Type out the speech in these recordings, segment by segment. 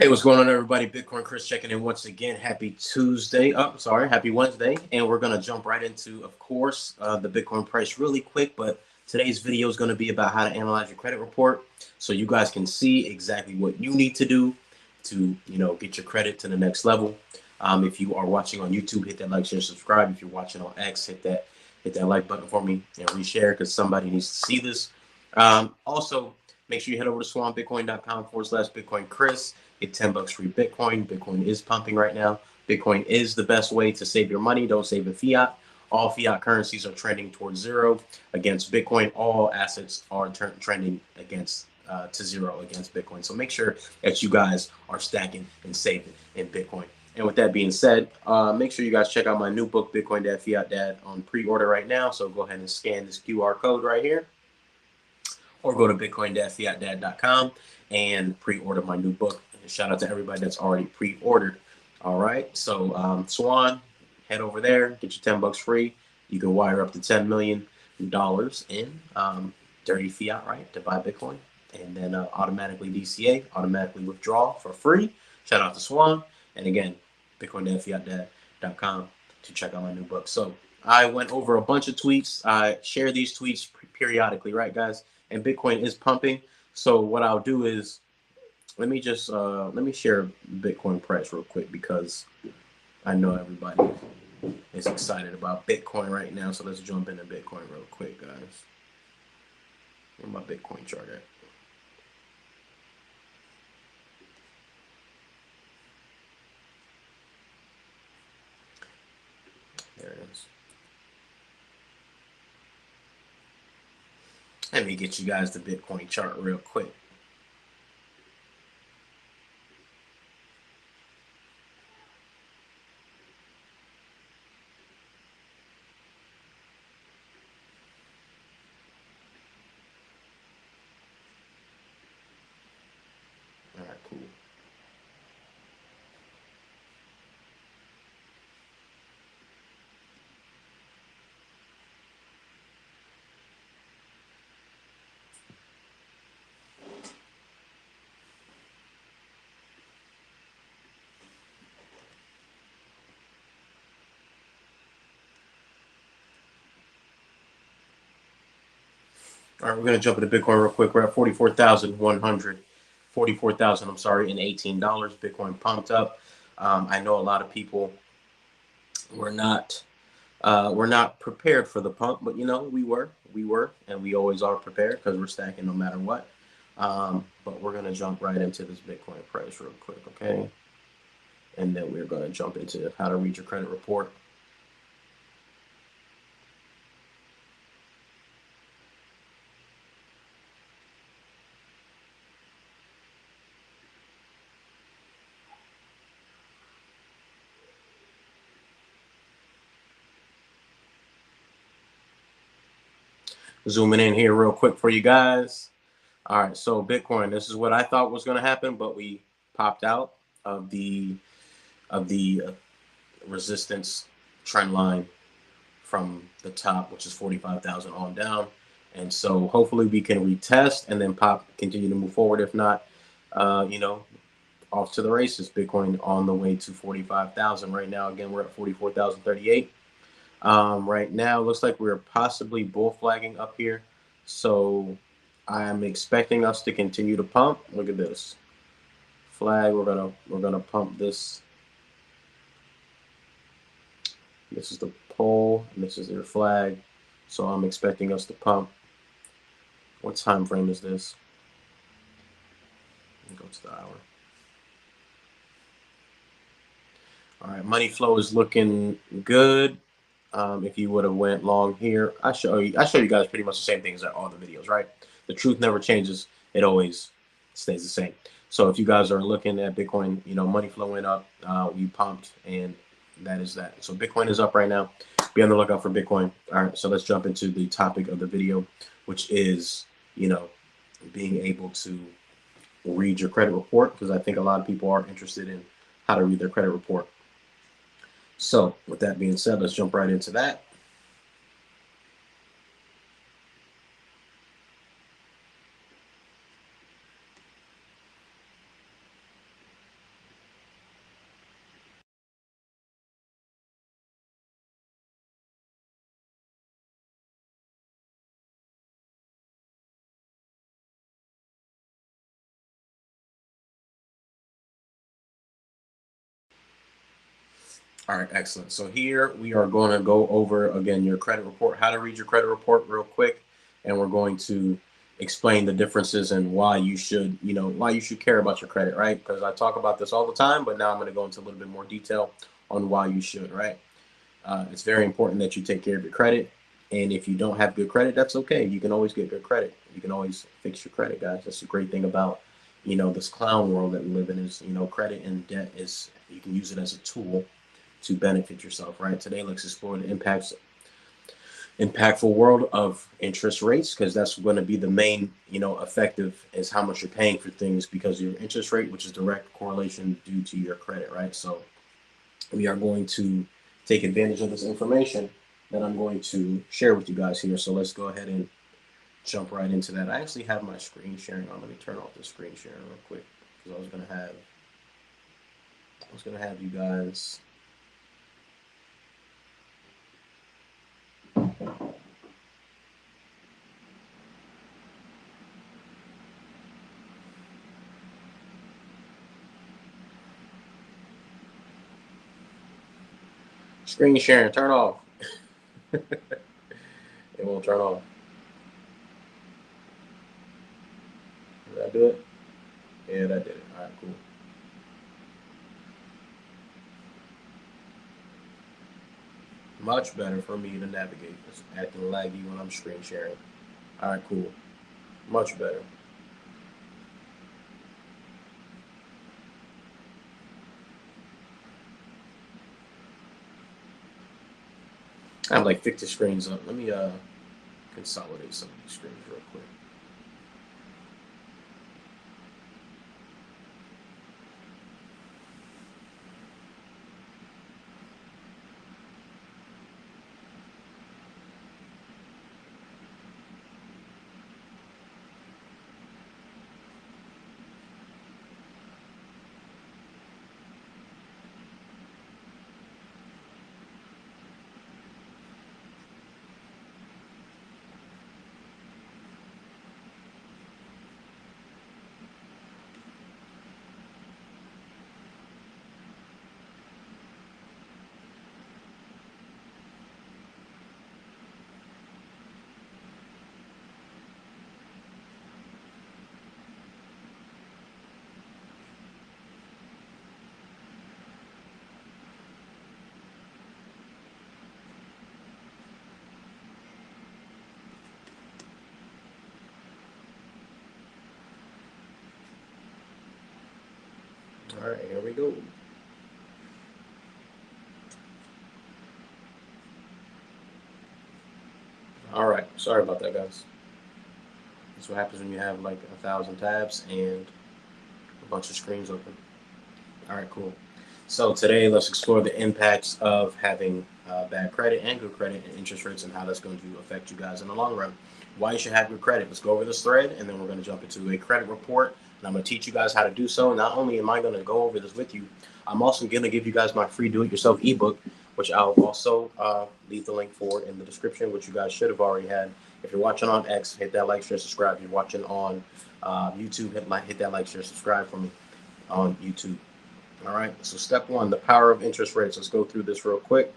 Hey, what's going on, everybody? Bitcoin Chris checking in once again. Happy Tuesday. Oh, sorry, happy Wednesday. And we're going to jump right into, of course, the Bitcoin price really quick. But today's video is going to be about how to analyze your credit report so you guys can see exactly what you need to do to, get your credit to the next level. If you are watching on YouTube, hit that like, share, subscribe. If you're watching on X, hit that like button for me and reshare because somebody needs to see this. Also, make sure you head over to swanbitcoin.com/Bitcoin Chris. Get $10 free Bitcoin. Bitcoin is pumping right now. Bitcoin is the best way to save your money. Don't save in fiat. All fiat currencies are trending towards zero against Bitcoin. All assets are trending against to zero against Bitcoin. So make sure that you guys are stacking and saving in Bitcoin. And with that being said, make sure you guys check out my new book, Bitcoin Dad, Fiat Dad, on pre-order right now. So go ahead and scan this QR code right here, or go to bitcoin-fiatdad.com and pre-order my new book. And shout out to everybody that's already pre-ordered. All right, so Swan, head over there, get your $10 free. You can wire up to $10 million in dirty fiat, right, to buy Bitcoin, and then automatically DCA, automatically withdraw for free. Shout out to Swan, and again, bitcoin-fiatdad.com to check out my new book. So I went over a bunch of tweets. I share these tweets periodically, right, guys? And Bitcoin is pumping. So what I'll do is let me just let me share Bitcoin price real quick because I know everybody is excited about Bitcoin right now. So let's jump into Bitcoin real quick, guys. Where's my Bitcoin chart at? There it is. Let me get you guys the Bitcoin chart real quick. All right, cool. All right, we're gonna jump into Bitcoin real quick. We're at 44,100, 44,000. I'm sorry, and $18. Bitcoin pumped up. I know a lot of people were not we're not prepared for the pump, but we were, and we always are prepared because we're stacking no matter what. But we're gonna jump right into this Bitcoin price real quick, okay? And then we're gonna jump into how to read your credit report. Zooming in here real quick for you guys. All right, so Bitcoin, this is what I thought was gonna happen, but we popped out of the resistance trend line from the top, which is 45,000 on down. And so hopefully we can retest and then continue to move forward. If not, uh, you know, off to the races. Bitcoin on the way to 45,000 right now. Again, we're at 44,038. Right now, looks like we're possibly bull flagging up here. So I am expecting us to continue to pump. Look at this flag. We're gonna pump this. This is the pole, and this is their flag. So I'm expecting us to pump. What time frame is this? Go to the hour. All right, money flow is looking good. If you would have went long here, I show you guys pretty much the same things at all the videos, right? The truth never changes; it always stays the same. So if you guys are looking at Bitcoin, money flow went up, we pumped, and that is that. So Bitcoin is up right now. Be on the lookout for Bitcoin. All right, so let's jump into the topic of the video, which is being able to read your credit report, because I think a lot of people are interested in how to read their credit report. So with that being said, let's jump right into that. All right, excellent. So here we are going to go over again your credit report, how to read your credit report real quick, and we're going to explain the differences and why you should, why you should care about your credit, right? Because I talk about this all the time, but now I'm going to go into a little bit more detail on why you should, right? It's very important that you take care of your credit, and if you don't have good credit, that's okay. You can always get good credit. You can always fix your credit, guys. That's the great thing about, this clown world that we live in is, credit and debt is you can use it as a tool to benefit yourself, right? Today, let's explore the impactful world of interest rates, because that's going to be the main, effective is how much you're paying for things because of your interest rate, which is direct correlation due to your credit, right? So we are going to take advantage of this information that I'm going to share with you guys here. So let's go ahead and jump right into that. I actually have my screen sharing on. Let me turn off the screen sharing real quick because I was gonna have you guys. Screen sharing, turn off. It won't turn off. Did I do it? Yeah, that did it. All right, cool. Much better for me to navigate. It's acting laggy when I'm screen sharing. All right, cool. Much better. I have like 50 screens up. Let me consolidate some of these screens real quick. All right, here we go. All right, sorry about that, guys. That's what happens when you have like 1,000 tabs and a bunch of screens open. All right, cool. So today, let's explore the impacts of having bad credit and good credit and interest rates and how that's going to affect you guys in the long run. Why you should have good credit. Let's go over this thread, and then we're going to jump into a credit report. And I'm going to teach you guys how to do so. Not only am I going to go over this with you, I'm also going to give you guys my free do-it-yourself ebook, which I'll also leave the link for in the description, which you guys should have already had. If you're watching on X, hit that like, share, subscribe. If you're watching on YouTube, hit that like, share, subscribe for me on YouTube. All right, so step one, the power of interest rates. Let's go through this real quick.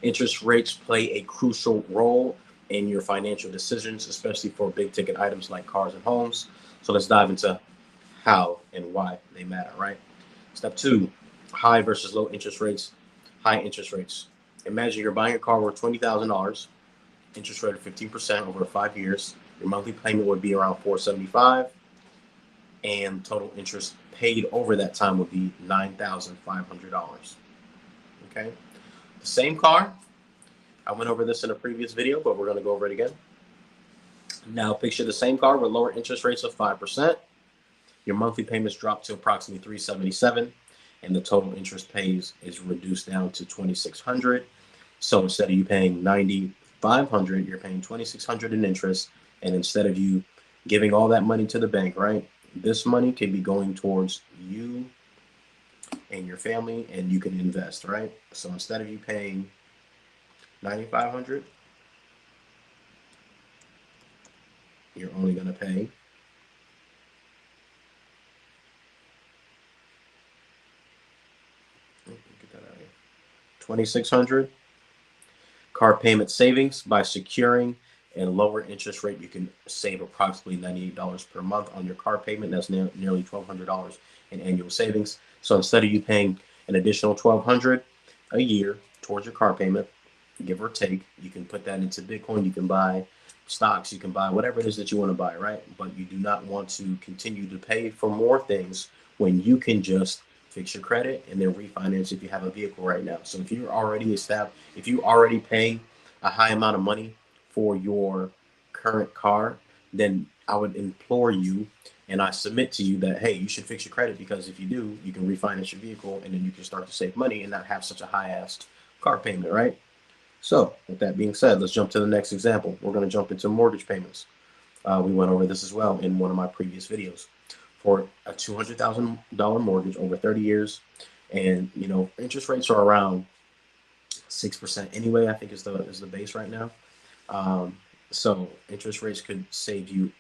Interest rates play a crucial role in your financial decisions, especially for big ticket items like cars and homes. So let's dive into how and why they matter, right? Step two, high versus low interest rates. High interest rates. Imagine you're buying a car worth $20,000, interest rate of 15% over 5 years. Your monthly payment would be around $475, and total interest paid over that time would be $9,500. Okay, the same car. I went over this in a previous video, but we're going to go over it again. Now, picture the same car with lower interest rates of 5%. Your monthly payments drop to approximately $377, and the total interest pays is reduced down to $2,600. So instead of you paying $9,500, you're paying $2,600 in interest, and instead of you giving all that money to the bank, right? This money can be going towards you and your family, and you can invest, right? So instead of you paying 9,500, you're only going to pay get that out of $2,600. Car payment savings: by securing a lower interest rate, you can save approximately $98 per month on your car payment. That's nearly $1,200 in annual savings. So instead of you paying an additional $1,200 a year towards your car payment, give or take, you can put that into Bitcoin. You can buy stocks. You can buy whatever it is that you want to buy, right? But you do not want to continue to pay for more things when you can just fix your credit and then refinance if you have a vehicle right now. So if you're already established, if you already paying a high amount of money for your current car, then I would implore you and I submit to you that, hey, you should fix your credit, because if you do, you can refinance your vehicle and then you can start to save money and not have such a high ass car payment, right? So with that being said, let's jump to the next example. We're going to jump into mortgage payments. We went over this as well in one of my previous videos. For a $200,000 mortgage over 30 years, and interest rates are around 6% anyway. I think is the base right now. Um, so interest rates could save you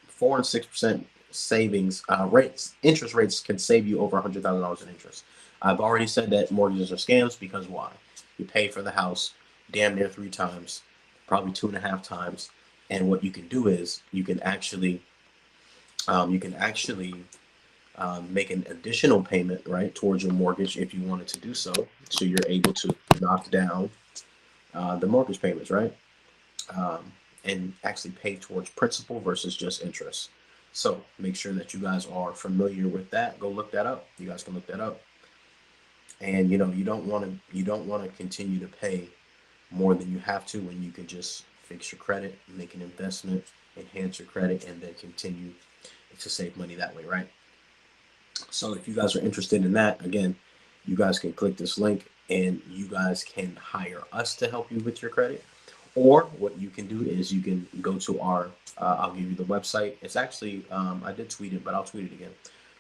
4 and 6% savings rates. Interest rates can save you over $100,000 in interest. I've already said that mortgages are scams, because why? You pay for the house damn near 3 times, probably 2.5 times, and what you can do is you can actually make an additional payment, right, towards your mortgage if you wanted to do so. So you're able to knock down the mortgage payments, right? And actually pay towards principal versus just interest. So make sure that you guys are familiar with that. Go look that up. You guys can look that up. And you don't want to continue to pay more than you have to, when you can just fix your credit, make an investment, enhance your credit, and then continue to save money that way, right? So if you guys are interested in that, again, you guys can click this link and you guys can hire us to help you with your credit. Or what you can do is you can go to I'll give you the website. It's actually, I did tweet it, but I'll tweet it again.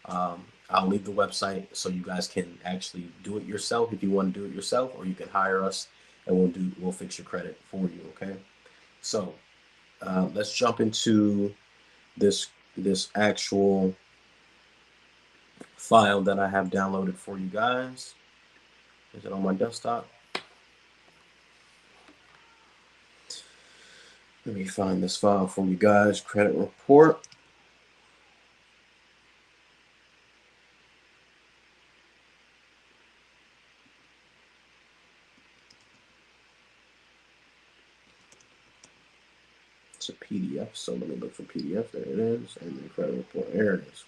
I'll leave the website so you guys can actually do it yourself if you want to do it yourself, or you can hire us and we'll fix your credit for you. Okay. So let's jump into this actual file that I have downloaded for you guys. Is it on my desktop? Let me find this file for you guys. Credit report. It's a PDF, so let me look for PDF. There it is, and then credit report. There it is.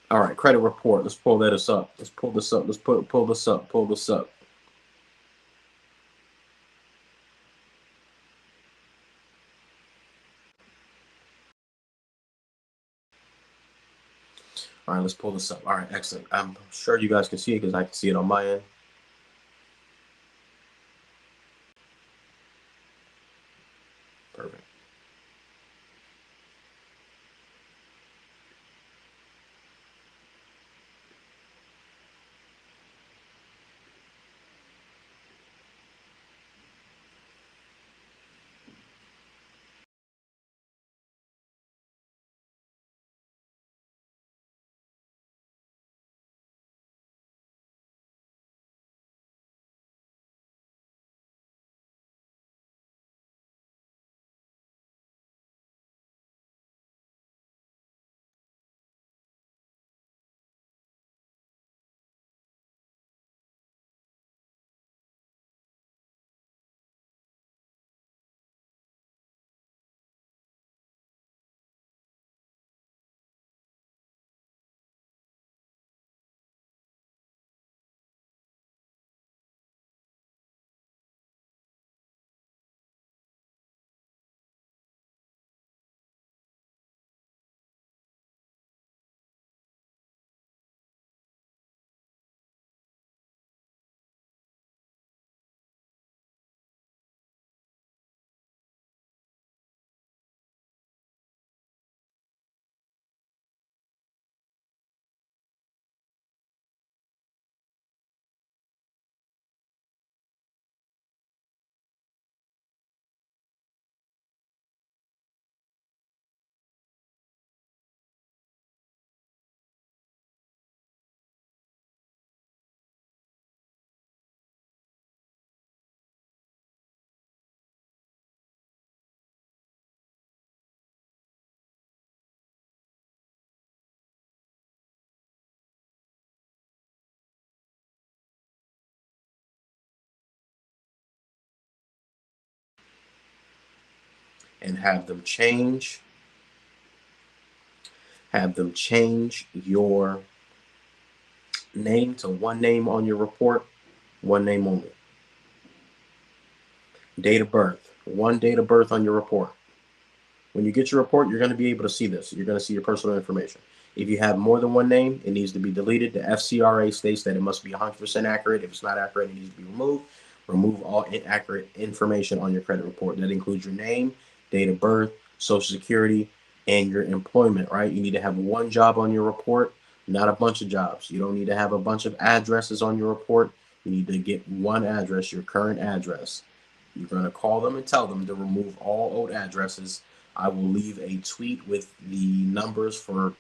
All right, credit report. Let's pull that up. Let's pull this up. Let's pull this up. Pull this up. All right, let's pull this up. All right, excellent. I'm sure you guys can see it because I can see it on my end. Perfect. and have them change your name to one name on your report, one name only. Date of birth, one date of birth on your report. When you get your report, you're going to be able to see this. You're going to see your personal information. If you have more than one name, it needs to be deleted. The FCRA states that it must be 100% accurate. If it's not accurate, it needs to be removed. Remove all inaccurate information on your credit report. That includes your name, date of birth, social security, and your employment, right? You need to have one job on your report, not a bunch of jobs. You don't need to have a bunch of addresses on your report. You need to get one address, your current address. You're going to call them and tell them to remove all old addresses. I will leave a tweet with the numbers for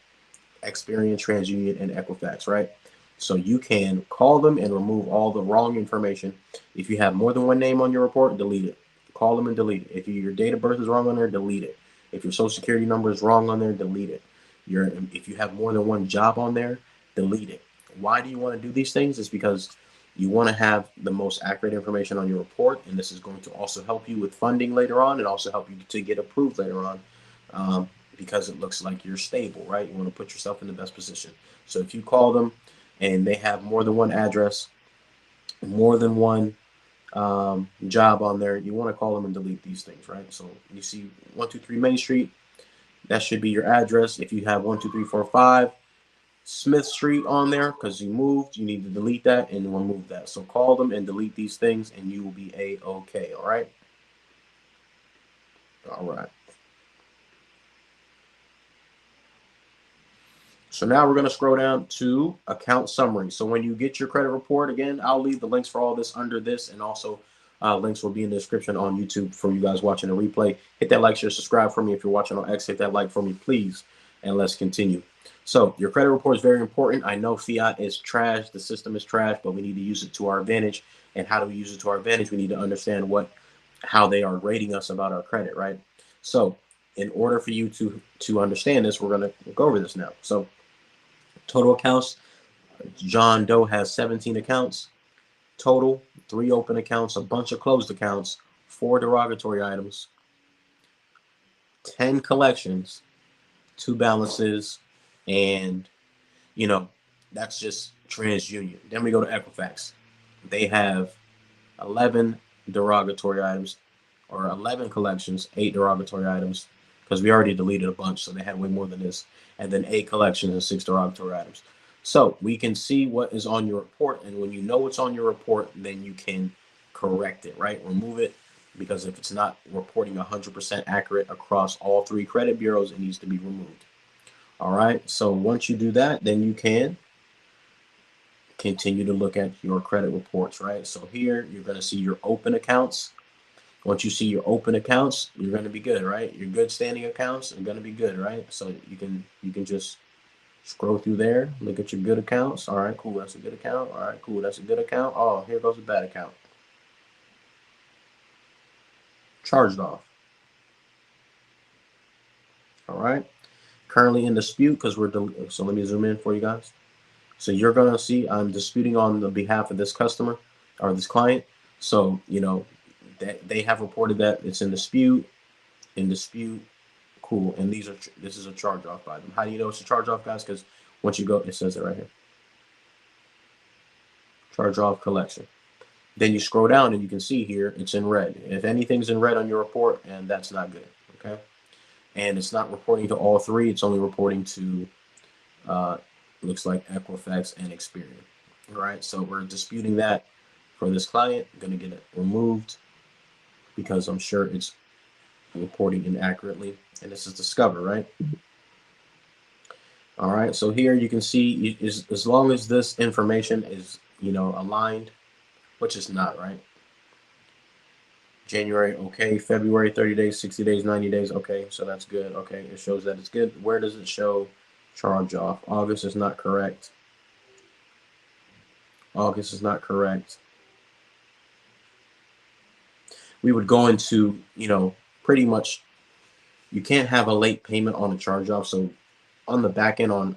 Experian, TransUnion, and Equifax, right? So you can call them and remove all the wrong information. If you have more than one name on your report, delete it. Call them and delete it. If your date of birth is wrong on there, delete it. If your social security number is wrong on there, delete it. If you have more than one job on there, delete it. Why do you want to do these things? It's because you want to have the most accurate information on your report, and this is going to also help you with funding later on and also help you to get approved later on, because it looks like you're stable, right? You want to put yourself in the best position. So if you call them and they have more than one address, more than one job on there, you want to call them and delete these things, right? So you see 123 Main Street, that should be your address. If you have 12345 Smith Street on there because you moved, you need to delete that and remove that. So call them and delete these things and you will be a-okay. All right. All right. So now we're going to scroll down to account summary. So when you get your credit report, again, I'll leave the links for all this under this, and also links will be in the description on YouTube for you guys watching the replay. Hit that like, share, subscribe for me. If you're watching on X, hit that like for me, please. And let's continue. So your credit report is very important. I know fiat is trash. The system is trash, but we need to use it to our advantage. And how do we use it to our advantage? We need to understand how they are rating us about our credit, right? So in order for you to understand this, we're going to go over this now. So total accounts, John Doe has 17 accounts total, 3 open accounts, a bunch of closed accounts, 4 derogatory items, 10 collections, 2 balances, and that's just TransUnion. Then we go to Equifax. They have 11 derogatory items, or 11 collections, 8 derogatory items, because we already deleted a bunch, so they had way more than this, and then 8 collections and 6 derogatory items. So we can see what is on your report, and when you know what's on your report, then you can correct it, right? Remove it, because if it's not reporting 100% accurate across all 3 credit bureaus, it needs to be removed. All right, so once you do that, then you can continue to look at your credit reports, right? So here, you're going to see your open accounts. Once you see your open accounts, you're going to be good, right? Your good standing accounts are going to be good, right? So you can just scroll through there, look at your good accounts. All right, cool, that's a good account. All right, cool, that's a good account. Oh, here goes a bad account. Charged off. All right, currently in dispute because so let me zoom in for you guys. So you're going to see I'm disputing on the behalf of this customer or this client. So, that they have reported that it's in dispute, cool. And this is a charge off by them. How do you know it's a charge off, guys? Because once you go, it says it right here. Charge off collection. Then you scroll down and you can see here, it's in red. If anything's in red on your report, and that's not good, okay? And it's not reporting to all 3. It's only reporting to, looks like Equifax and Experian. All right, so we're disputing that for this client. I'm going to get it removed because I'm sure it's reporting inaccurately. And this is Discover, right? All right, so here you can see as long as this information is, aligned, which is not, right? January, okay. February, 30 days, 60 days, 90 days, okay. So that's good, okay. It shows that it's good. Where does it show charge off? August is not correct. August is not correct. We would go into, pretty much, you can't have a late payment on a charge off. So on the back end,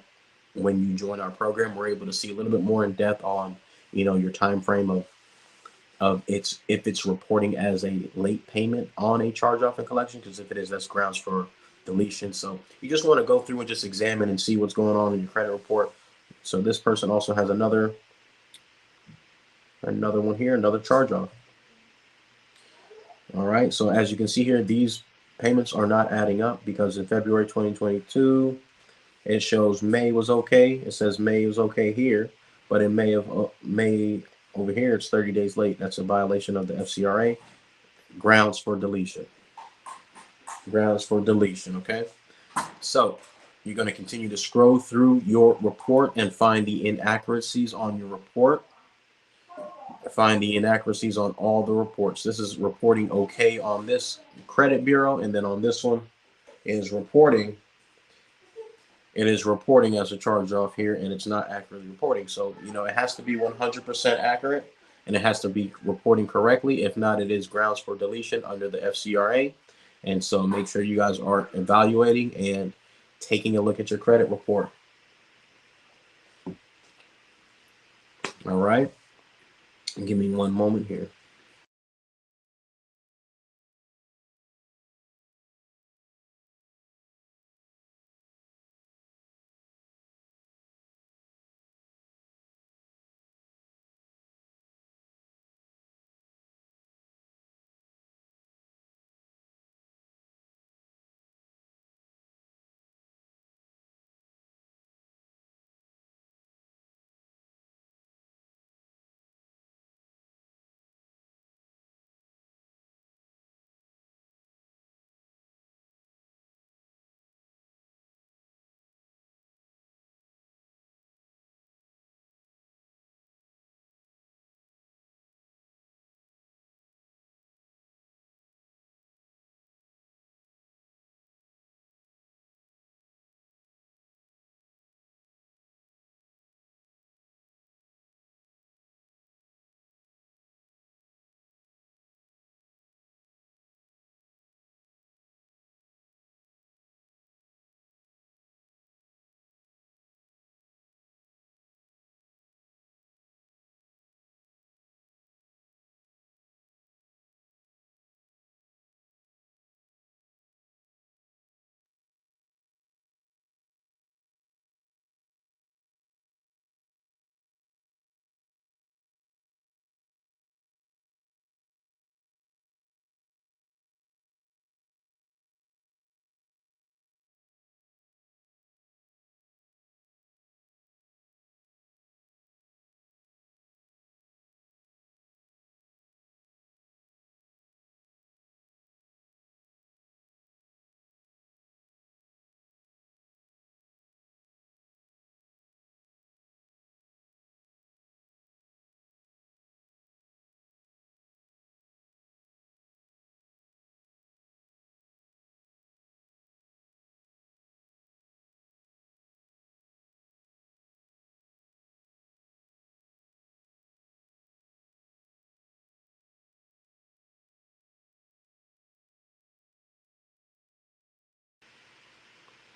when you join our program, we're able to see a little bit more in depth on, your time frame of of if it's reporting as a late payment on a charge off and collection, because if it is, that's grounds for deletion. So you just want to go through and just examine and see what's going on in your credit report. So this person also has another one here, another charge off. All right, so as you can see here, these payments are not adding up because in February 2022 it shows May was okay. It says May was okay here, but in May over here it's 30 days late. That's a violation of the FCRA. Grounds for deletion. Grounds for deletion. Okay, so you're going to continue to scroll through your report and find the inaccuracies on your report. Find the inaccuracies on all the reports. This is reporting okay on this credit bureau, and then on this one is reporting. It is reporting as a charge off here, and it's not accurately reporting. So it has to be 100% accurate, and it has to be reporting correctly. If not, it is grounds for deletion under the FCRA. And so make sure you guys are evaluating and taking a look at your credit report. All right. Give me one moment here.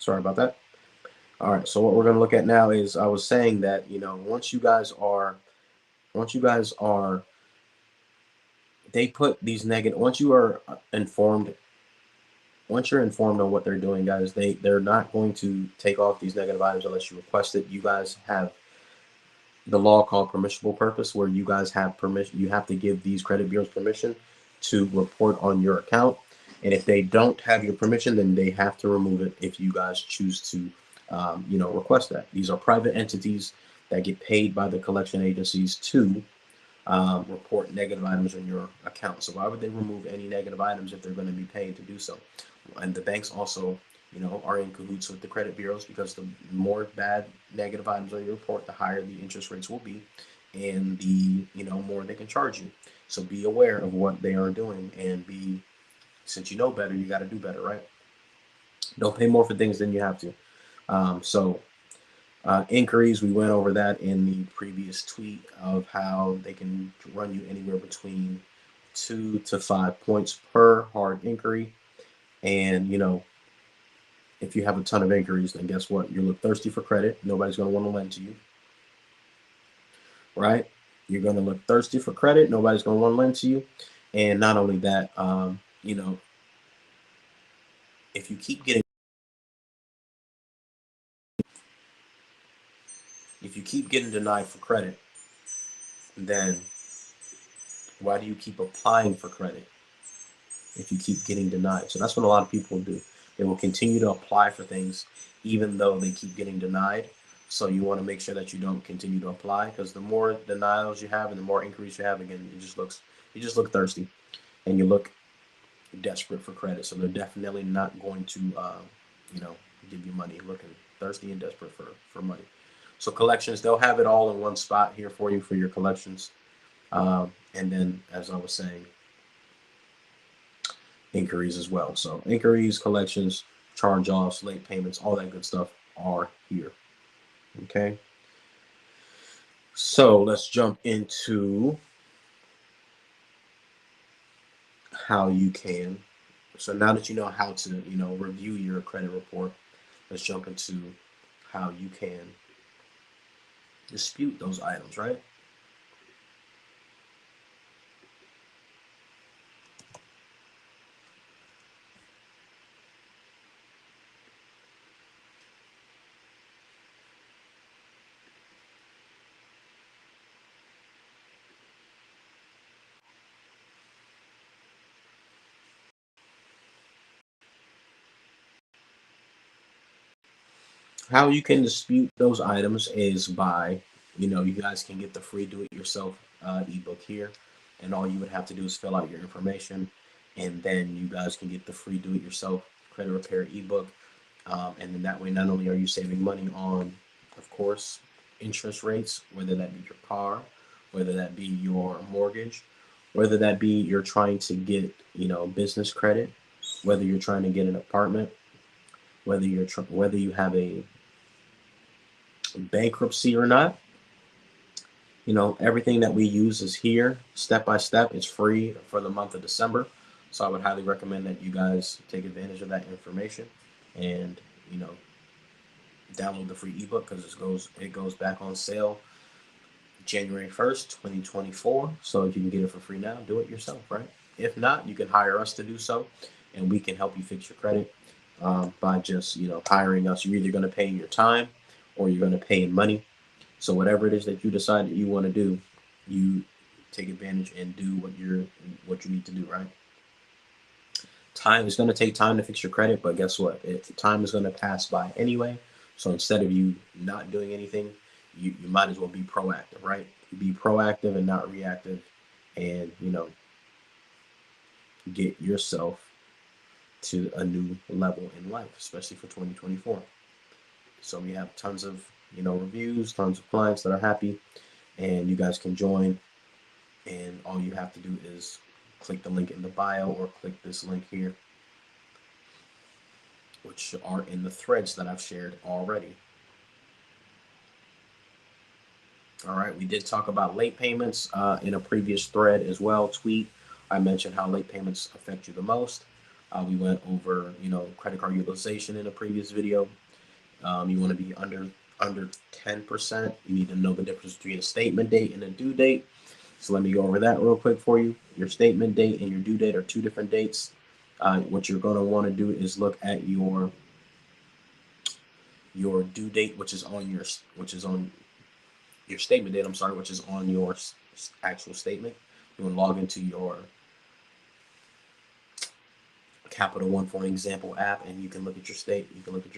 Sorry about that. All right. So what we're going to look at now is I was saying that, once you guys are, they put these negative, once you are informed, once you're informed on what they're doing, guys, they're not going to take off these negative items unless you request it. You guys have the law called permissible purpose, where you guys have permission. You have to give these credit bureaus permission to report on your account. And if they don't have your permission, then they have to remove it if you guys choose to, request that. These are private entities that get paid by the collection agencies to report negative items on your account. So why would they remove any negative items if they're going to be paid to do so? And the banks also, are in cahoots with the credit bureaus, because the more bad negative items on your report, the higher the interest rates will be, and the more they can charge you. So be aware of what they are doing, and since you know better, you got to do better, right? Don't pay more for things than you have to. Inquiries, we went over that in the previous tweet of how they can run you anywhere between 2 to 5 points per hard inquiry. And, if you have a ton of inquiries, then guess what? You look thirsty for credit. Nobody's going to want to lend to you, right? You're going to look thirsty for credit. Nobody's going to want to lend to you. And not only that, you know, if you keep getting denied for credit, then why do you keep applying for credit if you keep getting denied? So that's what a lot of people will do. They will continue to apply for things even though they keep getting denied. So you want to make sure that you don't continue to apply, because the more denials you have and the more inquiries you have, again, you just look thirsty and you look desperate for credit. So they're definitely not going to you know, give you money. Looking thirsty and desperate for money. So collections, they'll have it all in one spot here for you for your collections. And then, as I was saying, inquiries as well. So inquiries, collections, charge-offs, late payments, all that good stuff are here. Okay. So let's jump into how you can. So now that you know how to, you know, review your credit report, let's jump into how you can dispute those items, right? How you can dispute those items is by, you know, you guys can get the free do-it-yourself ebook here, and all you would have to do is fill out your information, and then you guys can get the free do-it-yourself credit repair ebook. And then that way, not only are you saving money on, of course, interest rates, whether that be your car, whether that be your mortgage, whether that be you're trying to get, you know, business credit, whether you're trying to get an apartment, whether you have a bankruptcy or not. You know, everything that we use is here step by step. It's free for the month of December. So I would highly recommend that you guys take advantage of that information and, you know, download the free ebook, because it goes back on sale January 1st, 2024. So if you can get it for free now, do it yourself, right? If not, you can hire us to do so, and we can help you fix your credit by just, you know, hiring us. You're either going to pay in your time or you're going to pay in money. So whatever it is that you decide that you want to do, you take advantage and do what you need to do, right? Time is going to take time to fix your credit, but guess what? Time is going to pass by anyway. So instead of you not doing anything, you might as well be proactive, right? Be proactive and not reactive, and, you know, get yourself to a new level in life, especially for 2024. So we have tons of, you know, reviews, tons of clients that are happy, and you guys can join. And all you have to do is click the link in the bio or click this link here, which are in the threads that I've shared already. All right, we did talk about late payments in a previous thread as well, tweet. I mentioned how late payments affect you the most. We went over, you know, credit card utilization in a previous video. You want to be under 10%. You need to know the difference between a statement date and a due date. So let me go over that real quick for you. Your statement date and your due date are two different dates. What you're going to want to do is look at your due date, which is on your statement date. I'm sorry, which is on your actual statement. You want to log into your Capital One, for an example, app, and you can look at your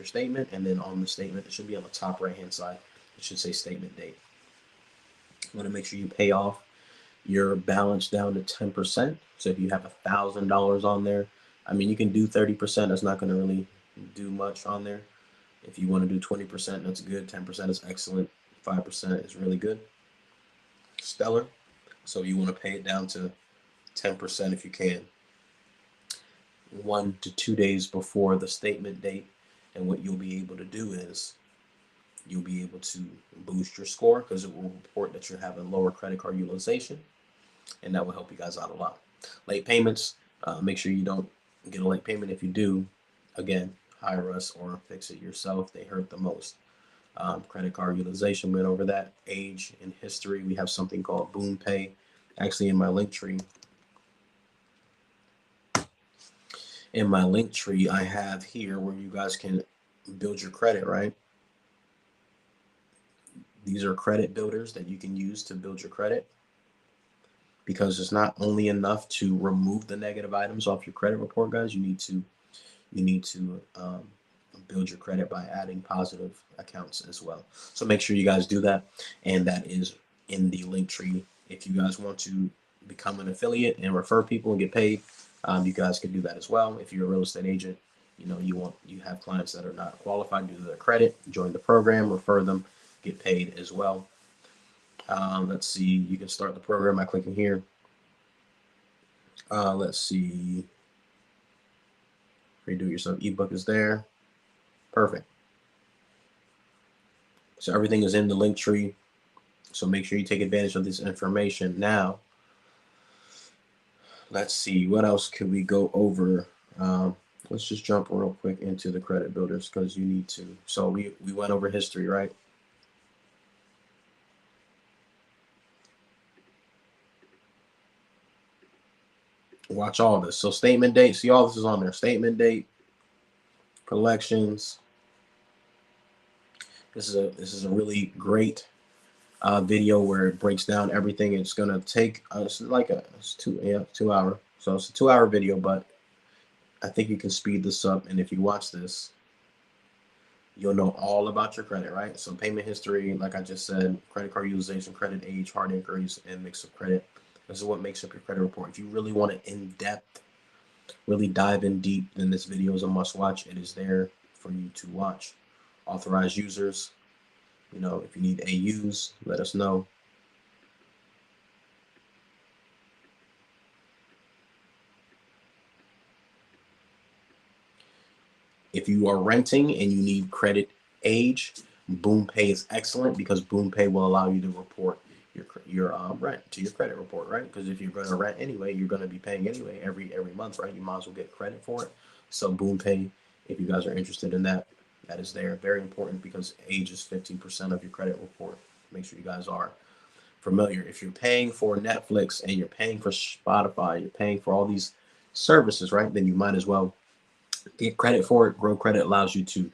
statement, and then on the statement, it should be on the top right hand side. It should say statement date. You want to make sure you pay off your balance down to 10%. So if you have $1,000 on there, I mean, you can do 30%. That's not going to really do much on there. If you want to do 20%, that's good. 10% is excellent. 5% is really good. Stellar. So you want to pay it down to 10% if you can. 1 to 2 days before the statement date. And what you'll be able to do is you'll be able to boost your score, because it will report that you're having lower credit card utilization, and that will help you guys out a lot. Late payments, make sure you don't get a late payment. If you do, again, hire us or fix it yourself. They hurt the most. Credit card utilization, went over that. Age and history, we have something called Boom Pay. Actually, in my link tree, I have here where you guys can build your credit, right? These are credit builders that you can use to build your credit, because it's not only enough to remove the negative items off your credit report, guys. You need to build your credit by adding positive accounts as well. So make sure you guys do that, and that is in the link tree. If you guys want to become an affiliate and refer people and get paid, you guys can do that as well. If you're a real estate agent, you have clients that are not qualified due to their credit, join the program, refer them, get paid as well. Let's see, you can start the program by clicking here. Let's see, redo yourself ebook is there. Perfect. So everything is in the link tree. So make sure you take advantage of this information. Now, let's see, what else could we go over? Let's just jump real quick into the credit builders, because you need to. So we went over history, right? Watch all this. So statement date, see, all this is on there. Statement date, collections. This is a really great video where it breaks down everything. It's gonna take it's like it's 2 hour. So it's a 2 hour video, but I think you can speed this up. And if you watch this, you'll know all about your credit, right? So payment history, like I just said, credit card utilization, credit age, hard inquiries, and mix of credit. This is what makes up your credit report. If you really want it in depth, really dive in deep, then this video is a must watch. It is there for you to watch. Authorized users, if you need AUs, let us know. If you are renting and you need credit age, Boom Pay is excellent, because Boom Pay will allow you to report your rent to your credit report, right? Because if you're going to rent anyway, you're going to be paying anyway every month, right? You might as well get credit for it. So Boom Pay, if you guys are interested in that, that is there. Very important, because age is 15% of your credit report. Make sure you guys are familiar. If you're paying for Netflix and you're paying for Spotify, you're paying for all these services, right? Then you might as well get credit for it. Grow Credit allows you to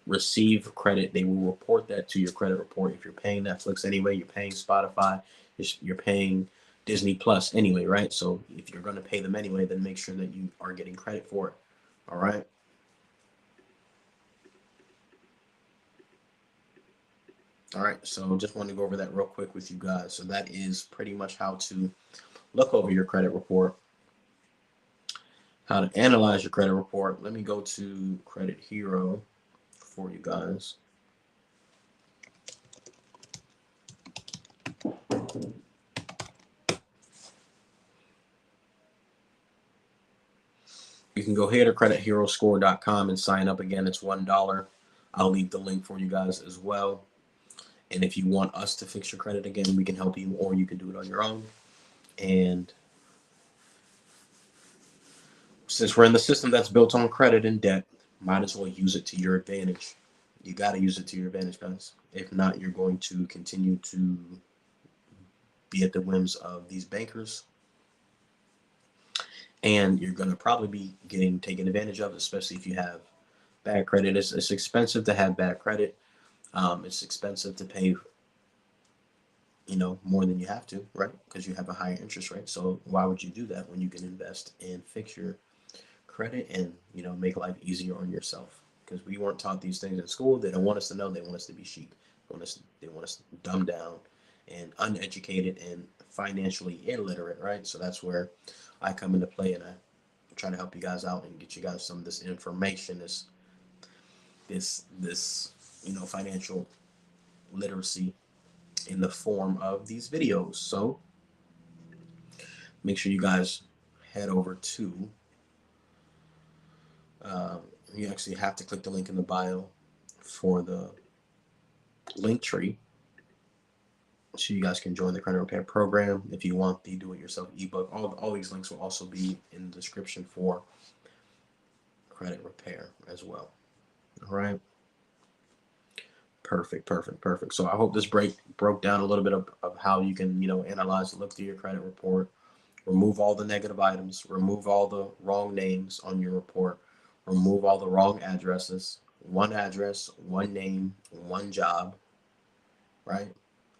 receive credit. They will report that to your credit report. If you're paying Netflix anyway, you're paying Spotify, you're paying Disney Plus anyway, right? So if you're going to pay them anyway, then make sure that you are getting credit for it. All right. All right. So just want to go over that real quick with you guys. So that is pretty much how to look over your credit report, how to analyze your credit report. Let me go to Credit Hero for you guys. You can go here to creditheroscore.com and sign up. Again, it's $1. I'll leave the link for you guys as well. And if you want us to fix your credit, again, we can help you, or you can do it on your own. And since we're in the system that's built on credit and debt, might as well use it to your advantage. You got to use it to your advantage, guys. If not, you're going to continue to be at the whims of these bankers, and you're going to probably be getting taken advantage of, especially if you have bad credit. It's expensive to have bad credit. It's expensive to pay, more than you have to, right? Because you have a higher interest rate. So why would you do that when you can invest and fix your credit and, make life easier on yourself? Because we weren't taught these things in school. They don't want us to know. They want us to be sheep. They want us dumbed down and uneducated and financially illiterate, right? So that's where I come into play, and I try to help you guys out and get you guys some of this information, this financial literacy in the form of these videos. So make sure you guys head over to you actually have to click the link in the bio for the link tree, so you guys can join the credit repair program. If you want the do-it-yourself ebook, all these links will also be in the description for credit repair as well. All right. Perfect, perfect, perfect. So I hope this broke down a little bit of how you can, analyze, look through your credit report, remove all the negative items, remove all the wrong names on your report, remove all the wrong addresses, one address, one name, one job, right?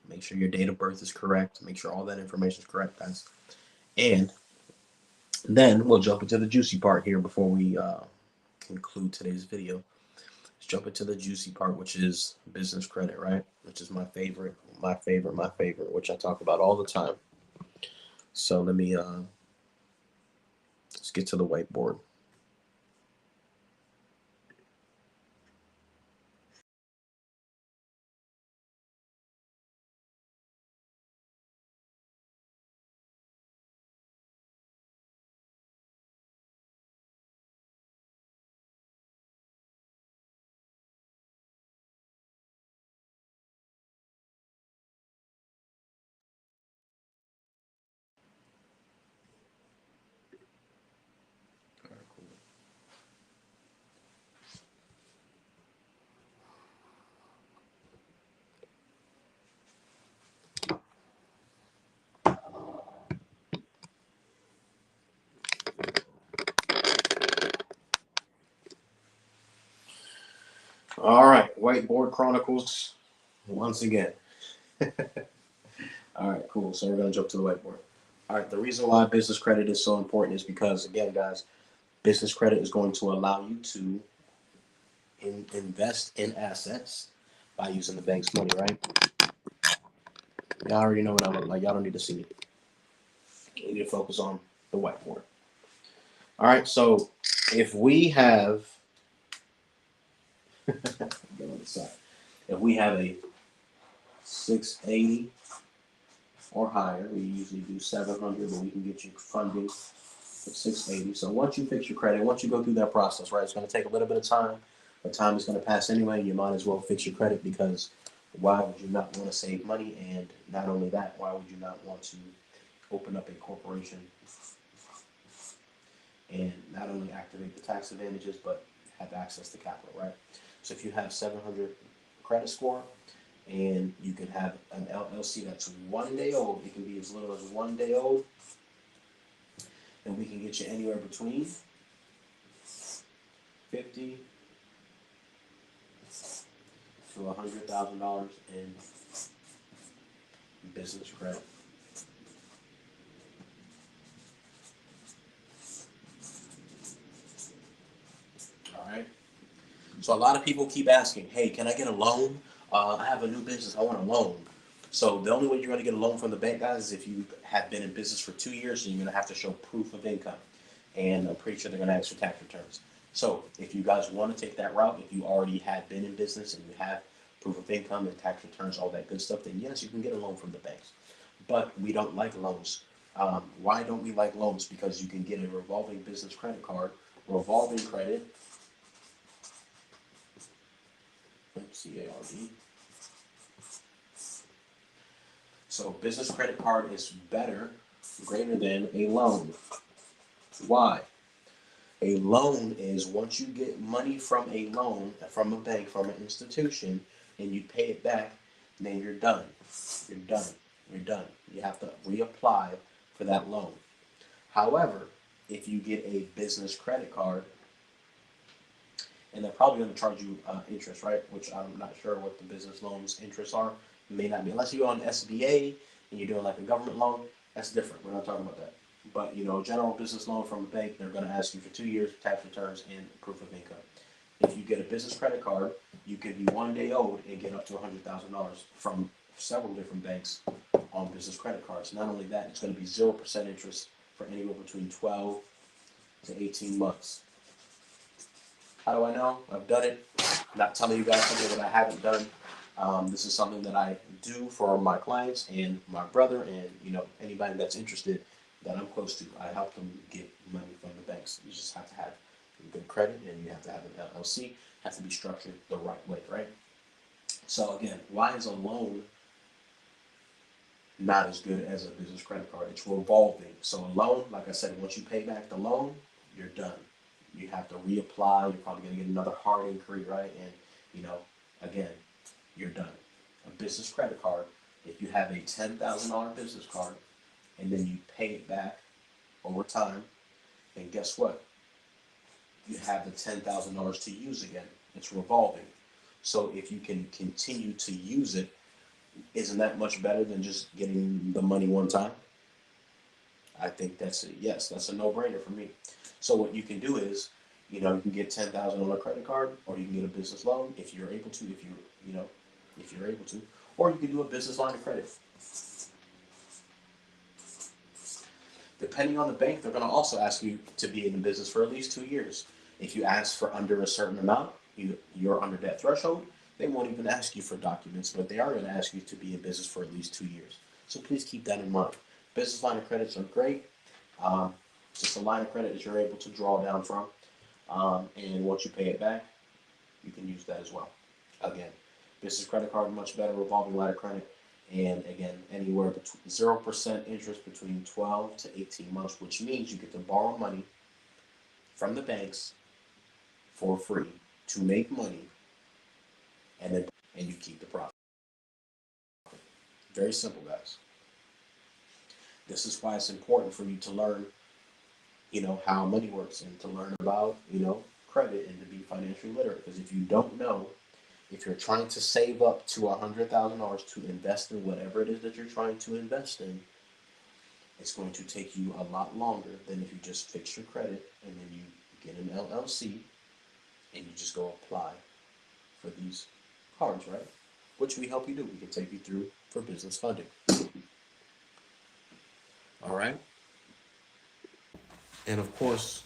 Make sure your date of birth is correct. Make sure all that information is correct, guys. And then we'll jump into the juicy part here before we conclude today's video. Let's jump into the juicy part, which is business credit, right? Which is my favorite, which I talk about all the time. So let's get to the whiteboard. All right, whiteboard chronicles once again. All right, cool. So we're gonna jump to the whiteboard. All right, the reason why business credit is so important is because, again, guys, business credit is going to allow you to invest in assets by using the bank's money, right? Y'all already know what I look like. Y'all don't need to see it. You need to focus on the whiteboard. All right, so if we have, if we have a 680 or higher, we usually do 700, but we can get you funding at 680. So once you fix your credit, once you go through that process, right, it's going to take a little bit of time, but time is going to pass anyway. You might as well fix your credit, because why would you not want to save money? And not only that, why would you not want to open up a corporation and not only activate the tax advantages, but have access to capital, right? So if you have 700 credit score, and you can have an LLC that's 1 day old, it can be as little as 1 day old, and we can get you anywhere between 50 to $100,000 in business credit. All right. So a lot of people keep asking, "Hey, can I get a loan? I have a new business. I want a loan." So the only way you're going to get a loan from the bank, guys, is if you have been in business for 2 years, and you're going to have to show proof of income. And I'm pretty sure they're going to ask for tax returns. So if you guys want to take that route, if you already have been in business and you have proof of income and tax returns, all that good stuff, then yes, you can get a loan from the banks. But we don't like loans. Why don't we like loans? Because you can get a revolving business credit card, revolving credit, CARD. So business credit card is better, greater than a loan. Why? A loan is once you get money from a loan, from a bank, from an institution, and you pay it back, then you're done. You're done. You're done. You have to reapply for that loan. However, if you get a business credit card, and they're probably going to charge you interest, right? Which I'm not sure what the business loans interests are. It may not be, unless you're on SBA and you're doing like a government loan. That's different. We're not talking about that. But general business loan from a bank, they're going to ask you for 2 years tax returns and proof of income. If you get a business credit card, you can be 1 day old and get up to $100,000 from several different banks on business credit cards. Not only that, it's going to be 0% interest for anywhere between 12 to 18 months. How do I know? I've done it. I'm not telling you guys something that I haven't done. This is something that I do for my clients and my brother, and anybody that's interested that I'm close to. I help them get money from the banks. You just have to have good credit, and you have to have an LLC. Has to be structured the right way, right? So again, why is a loan not as good as a business credit card? It's revolving. So a loan, like I said, once you pay back the loan, you're done. You have to reapply. You're probably going to get another hard inquiry, right? And again, you're done. A business credit card, if you have a $10,000 business card and then you pay it back over time, then guess what? You have the $10,000 to use again. It's revolving. So if you can continue to use it, isn't that much better than just getting the money one time? I think that's a yes, that's a no-brainer for me. So what you can do is, you can get 10,000 on a credit card, or you can get a business loan if you're able to, you know, if you're able to, or you can do a business line of credit. Depending on the bank, they're going to also ask you to be in the business for at least 2 years. If you ask for under a certain amount, you're under that threshold. They won't even ask you for documents, but they are going to ask you to be in business for at least 2 years. So please keep that in mind. Business line of credits are great. Um, just a line of credit that you're able to draw down from. And once you pay it back, you can use that as well. Again, business credit card, much better. Revolving line of credit. And again, anywhere between 0% interest between 12 to 18 months, which means you get to borrow money from the banks for free to make money, and you keep the profit. Very simple, guys. This is why it's important for you to learn, how money works, and to learn about, credit, and to be financially literate. Because if you don't know, if you're trying to save up to $100,000 to invest in whatever it is that you're trying to invest in, it's going to take you a lot longer than if you just fix your credit and then you get an LLC and you just go apply for these cards, right? Which we help you do. We can take you through for business funding. All right. And of course,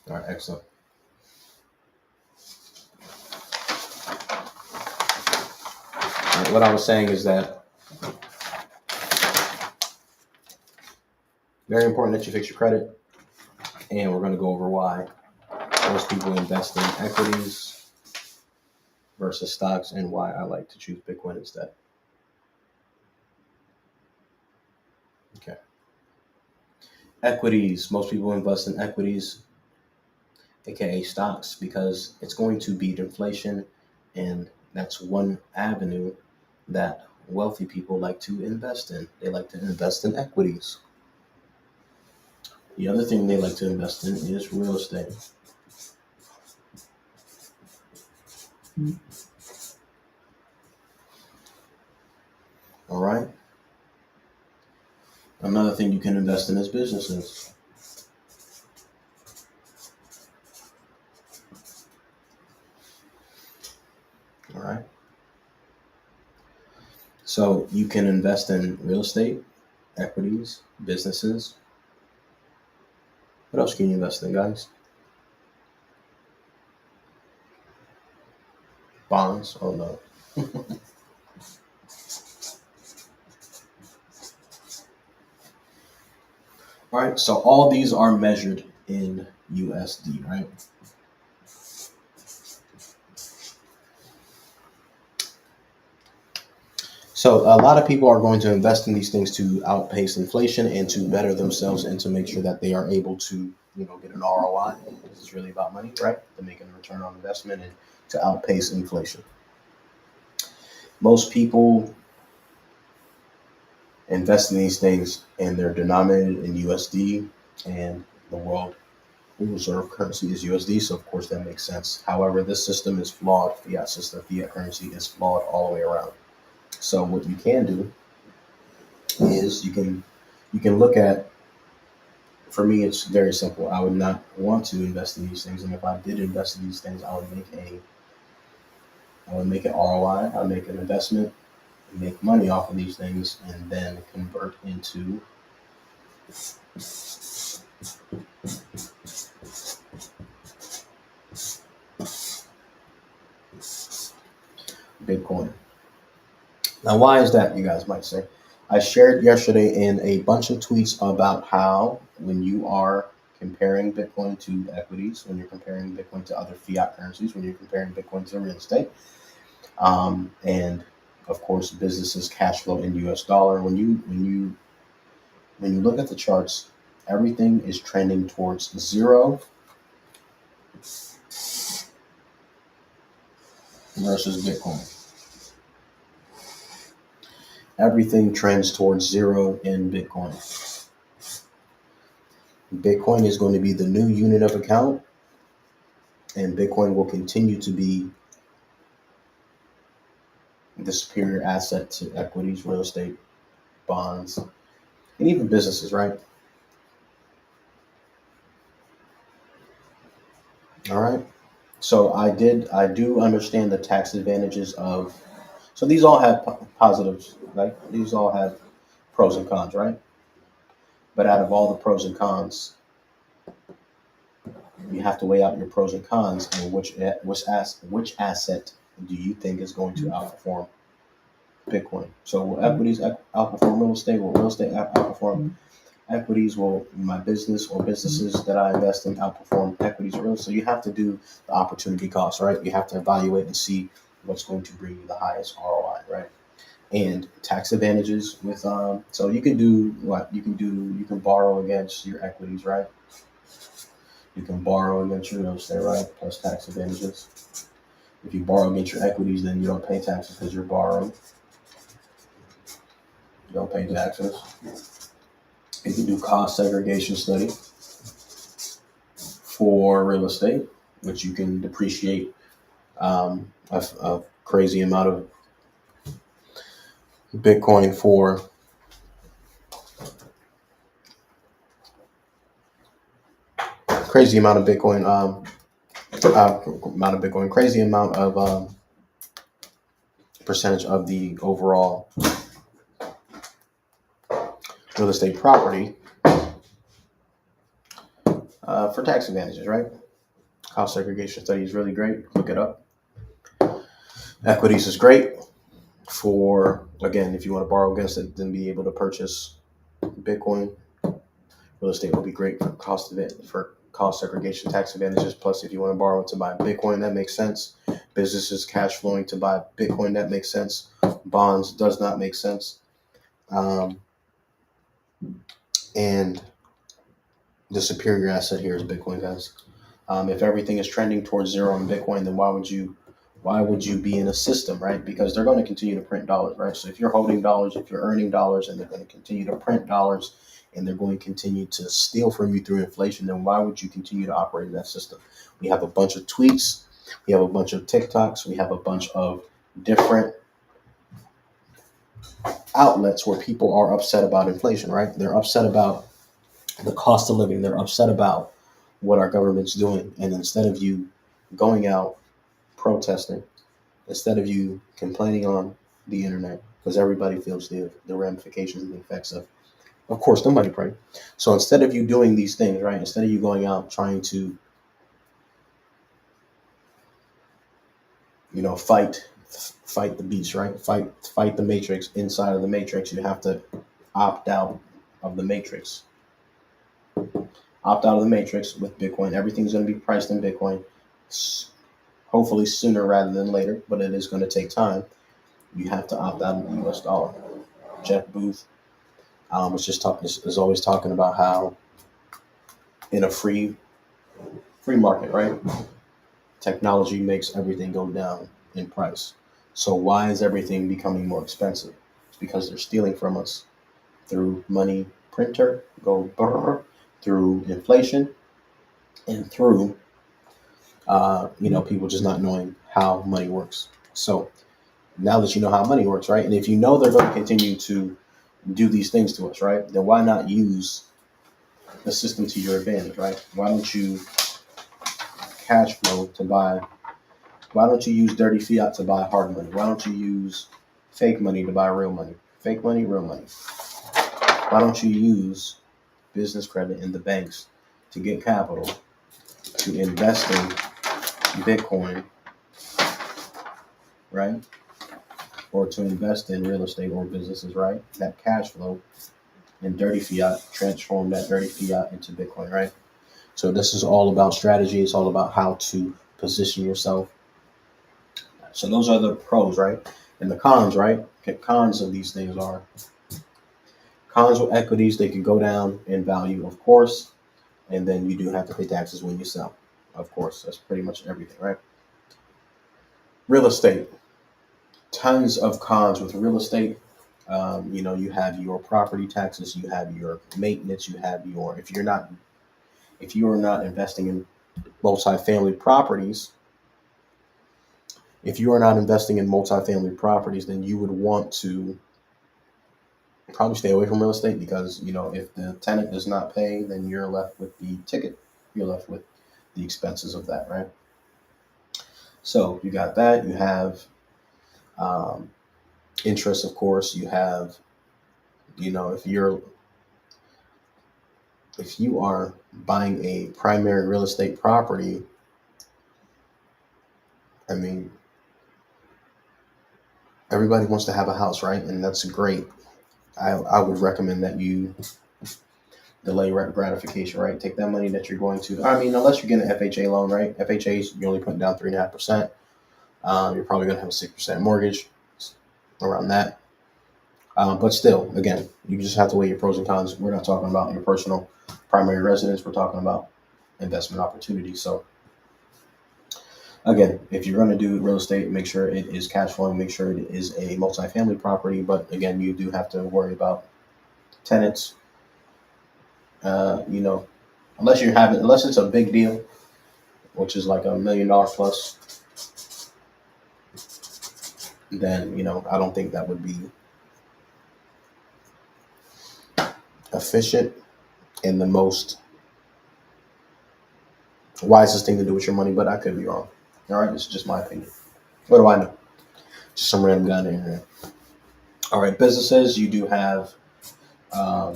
all right, excellent. All right, what I was saying is that very important that you fix your credit, and we're going to go over why most people invest in equities versus stocks, and why I like to choose Bitcoin instead. Okay. Equities. Most people invest in equities aka stocks, because it's going to beat inflation, and that's one avenue that wealthy people like to invest in. They like to invest in equities. The other thing they like to invest in is real estate. All right. Another thing you can invest in is businesses. All right. So you can invest in real estate, equities, businesses. What else can you invest in, guys? Bonds? Oh no. All right. So all these are measured in USD, right? So a lot of people are going to invest in these things to outpace inflation and to better themselves and to make sure that they are able to, get an ROI. This is really about money, right? To make a return on investment and to outpace inflation. Most people invest in these things and they're denominated in USD, and the world reserve currency is USD. So of course that makes sense. However, this system is flawed. Fiat system, fiat currency is flawed all the way around. So what you can do is you can look at, for me it's very simple. I would not want to invest in these things, and if I did invest in these things, I would make an ROI. I would make an investment, make money off of these things, and then convert into Bitcoin. Now, why is that, you guys might say? I shared yesterday in a bunch of tweets about how when you are comparing Bitcoin to equities, when you're comparing Bitcoin to other fiat currencies, when you're comparing Bitcoin to real estate, and of course businesses cash flow in US dollar, when you look at the charts, everything is trending towards zero versus Bitcoin. Everything trends towards zero in Bitcoin. Bitcoin is going to be the new unit of account, and Bitcoin will continue to be the superior asset to equities, real estate, bonds, and even businesses, right? All right. So I do understand the tax advantages of. So these all have positives, right? These all have pros and cons, right? But out of all the pros and cons, you have to weigh out your pros and cons and which asset do you think is going to outperform Bitcoin? So will equities outperform real estate? Will real estate outperform equities? Will my business or businesses that I invest in outperform equities or real estate? So you have to do the opportunity cost, right? You have to evaluate and see what's going to bring you the highest ROI, right? And tax advantages with so you can do what you can borrow against your equities, right? You can borrow against your real estate, right? Plus tax advantages. If you borrow against your equities, then you don't pay taxes because you're borrowing. You don't pay taxes. You can do cost segregation study for real estate, which you can depreciate a crazy amount of Bitcoin for crazy amount of Bitcoin, crazy amount of percentage of the overall real estate property for tax advantages, right? Cost segregation study is really great. Look it up. Equities is great for, again, if you want to borrow against it, then be able to purchase Bitcoin. Real estate will be great for cost segregation tax advantages. Plus, if you want to borrow to buy Bitcoin, that makes sense. Businesses cash flowing to buy Bitcoin, that makes sense. Bonds does not make sense. And the superior asset here is Bitcoin, guys. If everything is trending towards zero in Bitcoin, then why would you be in a system, right? Because they're going to continue to print dollars, right? So if you're holding dollars, if you're earning dollars, and they're going to continue to print dollars, and they're going to continue to steal from you through inflation, then why would you continue to operate in that system? We have a bunch of tweets, we have a bunch of TikToks, we have a bunch of different outlets where people are upset about inflation, right? They're upset about the cost of living. They're upset about what our government's doing. And instead of you going out protesting, instead of you complaining on the internet, because everybody feels the ramifications and the effects of course, the money print. So instead of you doing these things, right, instead of you going out trying to, fight the beast, right, fight the matrix inside of the matrix, you have to opt out of the matrix. Opt out of the matrix with Bitcoin. Everything's going to be priced in Bitcoin, hopefully sooner rather than later, but it is going to take time. You have to opt out of the US dollar. Jeff Booth is always talking about how in a free market, right, technology makes everything go down in price. So why is everything becoming more expensive? It's because they're stealing from us through money printer, go brr, through inflation, and through people just not knowing how money works. So now that you know how money works, right, and if you know they're going to continue to do these things to us, right, then why not use the system to your advantage, right? Why don't you cash flow to buy? Why don't you use dirty fiat to buy hard money? Why don't you use fake money to buy real money? Fake money, real money. Why don't you use business credit in the banks to get capital to invest in Bitcoin, right? Or to invest in real estate or businesses, right? That cash flow and dirty fiat, transform that dirty fiat into Bitcoin, right? So this is all about strategy. It's all about how to position yourself. So those are the pros, right? And the cons, right? The cons of these things are cons with equities. They can go down in value, of course, and then you do have to pay taxes when you sell. Of course, that's pretty much everything, right? Real estate, tons of cons with real estate. You have your property taxes, you have your maintenance, you have your if you are not investing in multifamily properties, if you are not investing in multifamily properties, then you would want to probably stay away from real estate because, if the tenant does not pay, then you're left with the ticket. You're left with the expenses of that, right? So you got that. You have um, interest, of course. You have, if you are buying a primary real estate property, I mean, everybody wants to have a house, right? And that's great. I would recommend that you delay gratification, right? Take that money that you're going to, unless you're getting an FHA loan, right? FHAs, you're only putting down 3.5%. You're probably going to have a 6% mortgage around that. But still, again, you just have to weigh your pros and cons. We're not talking about your personal primary residence. We're talking about investment opportunities. So again, if you're going to do real estate, make sure it is cash flowing, make sure it is a multifamily property. But again, you do have to worry about tenants, unless it's a big deal, which is like $1 million plus, then, I don't think that would be efficient and the most wisest thing to do with your money, but I could be wrong. All right, this is just my opinion. What do I know? Just some random guy on the internet. All right, businesses, you do have um,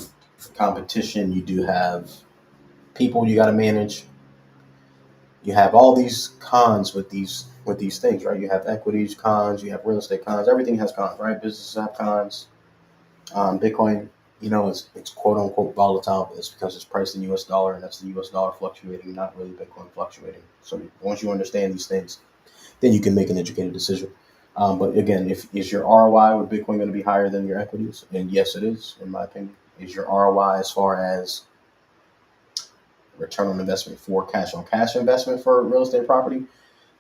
competition, you do have people you got to manage. You have all these cons with these things, right? You have equities cons, you have real estate cons. Everything has cons, right? Businesses have cons. Bitcoin, it's quote unquote volatile, but it's because it's priced in US dollar, and that's the US dollar fluctuating, not really Bitcoin fluctuating. So once you understand these things, then you can make an educated decision. But again, is your ROI with Bitcoin going to be higher than your equities? And yes, it is, in my opinion. Is your ROI as far as return on investment for cash on cash investment for real estate property,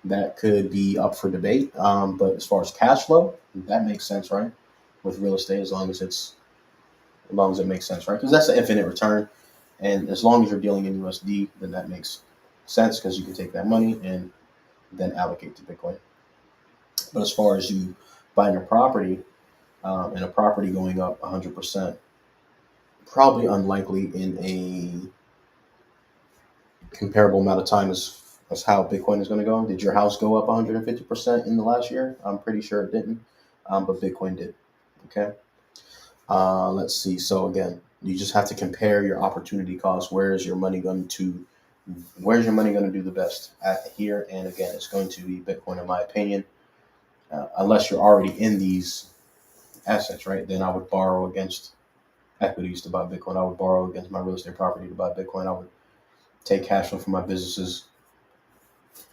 that could be up for debate. But as far as cash flow, that makes sense, right? With real estate, as long as it makes sense, right? Because that's an infinite return, and as long as you're dealing in USD, then that makes sense because you can take that money and then allocate to Bitcoin. But as far as you buying a property and a property going up 100%, probably unlikely in a comparable amount of time as how Bitcoin is going to go. Did your house go up 150% in the last year? I'm pretty sure it didn't, but Bitcoin did. Okay. Let's see. So again, you just have to compare your opportunity cost. Where's your money going to do the best at here? And again, it's going to be Bitcoin, in my opinion. Unless you're already in these assets, right? Then I would borrow against equities to buy Bitcoin. I would borrow against my real estate property to buy Bitcoin. I would take cash flow from my businesses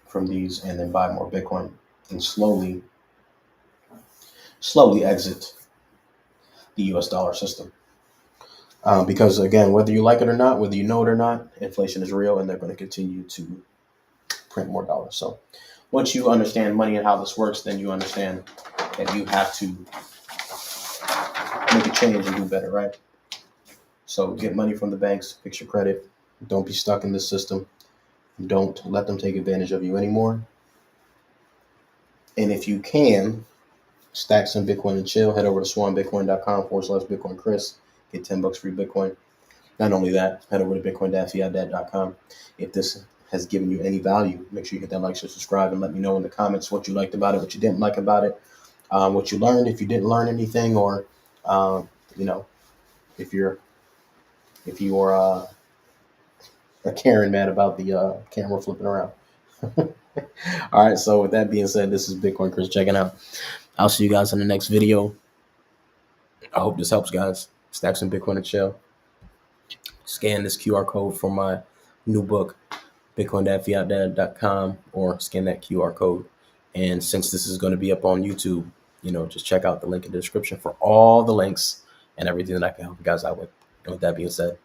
from these and then buy more Bitcoin and slowly exit the US dollar system. Because again, whether you like it or not, whether you know it or not, inflation is real and they're going to continue to print more dollars. So once you understand money and how this works, then you understand that you have to make a change and do better, right? So get money from the banks, fix your credit. Don't be stuck in this system. Don't let them take advantage of you anymore. And if you can, stack some Bitcoin and chill. Head over to swanbitcoin.com/Bitcoin Chris. Get $10 free Bitcoin. Not only that, head over to bitcoin-fiatdad.com. If this has given you any value, make sure you hit that like, share, subscribe, and let me know in the comments what you liked about it, what you didn't like about it, what you learned, if you didn't learn anything, or if you are a Karen mad about the camera flipping around. All right, so with that being said, this is Bitcoin Chris checking out. I'll see you guys in the next video. I hope this helps, guys. Stack some Bitcoin and chill. Scan this QR code for my new book, bitcoin.fiatdad.com, or scan that QR code. And since this is going to be up on YouTube, just check out the link in the description for all the links and everything that I can help you guys out with. And with that being said,